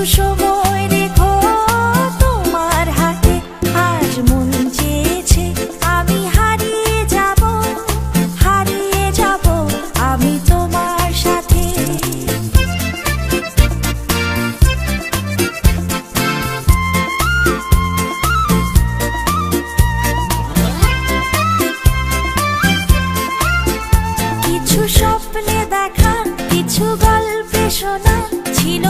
সময় রেখো তোমার হাতে। আজ মন চেয়েছে আমি হারিয়ে যাব, হারিয়ে যাব আমি তোমার সাথে। কিছু স্বপ্নে দেখা, কিছু গল্পে শোনা ছিল